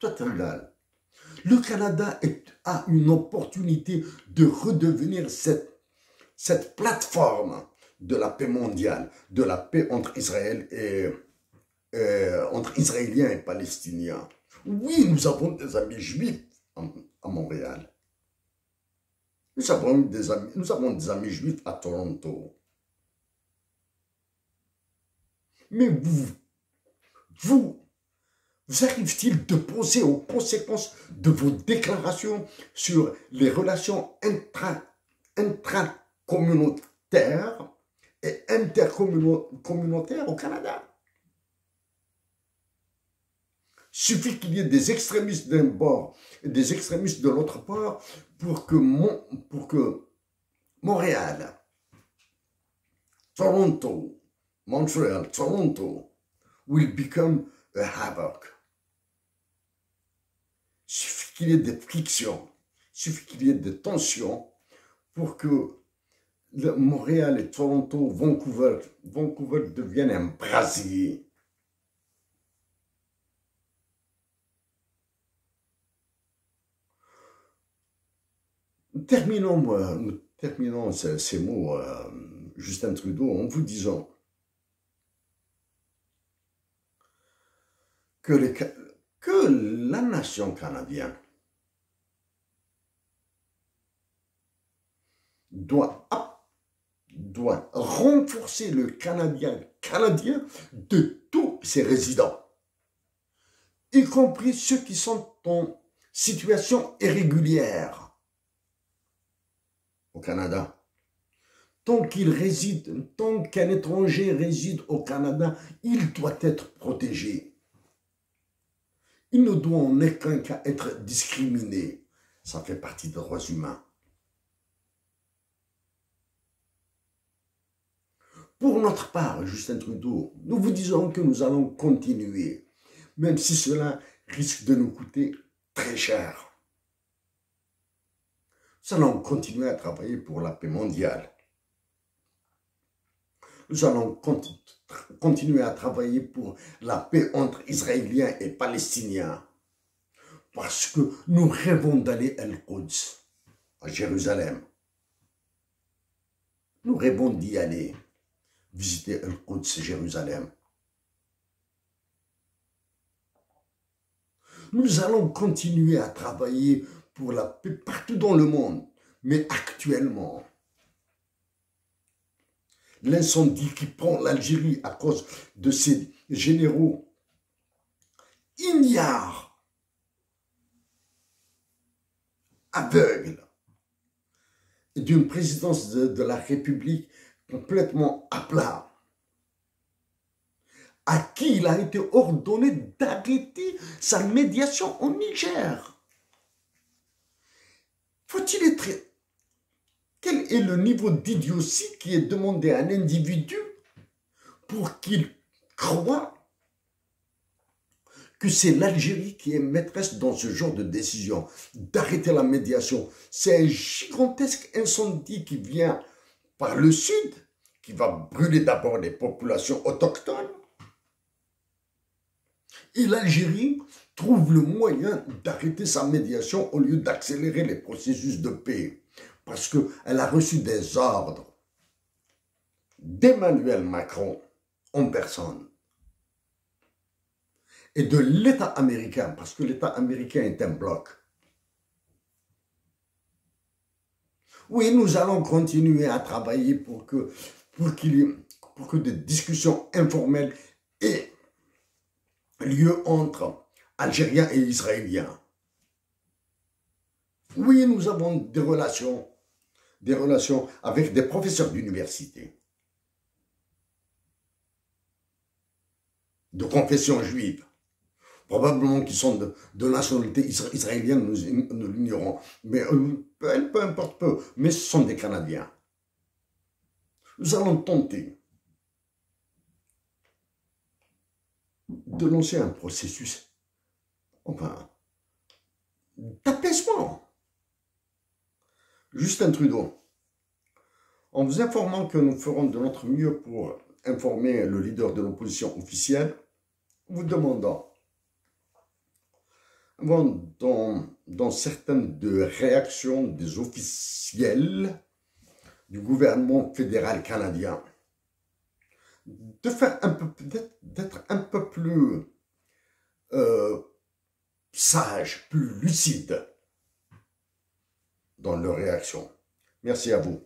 totale. Le Canada a une opportunité de redevenir cette plateforme de la paix mondiale, de la paix entre Israël et entre Israéliens et Palestiniens. Oui, nous avons des amis juifs à Montréal. Nous avons des amis juifs à Toronto. Mais vous arrive-t-il de penser aux conséquences de vos déclarations sur les relations intracommunautaires et intercommunautaires au Canada? Suffit qu'il y ait des extrémistes d'un bord et des extrémistes de l'autre bord pour que Montréal, Toronto, Montreal, Toronto will become a havoc. Il suffit qu'il y ait des frictions, il suffit qu'il y ait des tensions pour que Montréal et Toronto, Vancouver deviennent un brasier. Terminons ces mots, Justin Trudeau, en vous disant que la nation canadienne doit renforcer le canadien de tous ses résidents, y compris ceux qui sont en situation irrégulière au Canada. Tant qu'un étranger réside au Canada, il doit être protégé. Il ne doit en aucun cas être discriminé. Ça fait partie des droits humains. Pour notre part, Justin Trudeau, nous vous disons que nous allons continuer, même si cela risque de nous coûter très cher. Nous allons continuer à travailler pour la paix mondiale. Nous allons continuer à travailler pour la paix entre Israéliens et Palestiniens. Parce que nous rêvons d'aller à El-Quds, à Jérusalem. Nous rêvons d'y aller, visiter El-Quds, Jérusalem. Nous allons continuer à travailler pour la paix partout dans le monde. Mais actuellement, l'incendie qui prend l'Algérie à cause de ces généraux ignares, aveugles, et d'une présidence de la République complètement à plat, à qui il a été ordonné d'arrêter sa médiation au Niger. Faut-il être... Quel est le niveau d'idiotie qui est demandé à un individu pour qu'il croie que c'est l'Algérie qui est maîtresse dans ce genre de décision, d'arrêter la médiation? C'est un gigantesque incendie qui vient par le sud, qui va brûler d'abord les populations autochtones. Et l'Algérie trouve le moyen d'arrêter sa médiation au lieu d'accélérer les processus de paix. Parce qu'elle a reçu des ordres d'Emmanuel Macron en personne et de l'État américain, parce que l'État américain est un bloc. Oui, nous allons continuer à travailler pour que des discussions informelles aient lieu entre Algériens et Israéliens. Oui, nous avons des relations avec des professeurs d'université, de confession juive, probablement qui sont de nationalité israélienne, nous l'ignorons, mais peu importe peu, mais ce sont des Canadiens. Nous allons tenter de lancer un processus, enfin, d'apaisement. Justin Trudeau, en vous informant que nous ferons de notre mieux pour informer le leader de l'opposition officielle, vous demandant avant, dans certaines de réactions des officiels du gouvernement fédéral canadien, de faire un peu, d'être un peu plus sage, plus lucide dans leurs réactions. Merci à vous.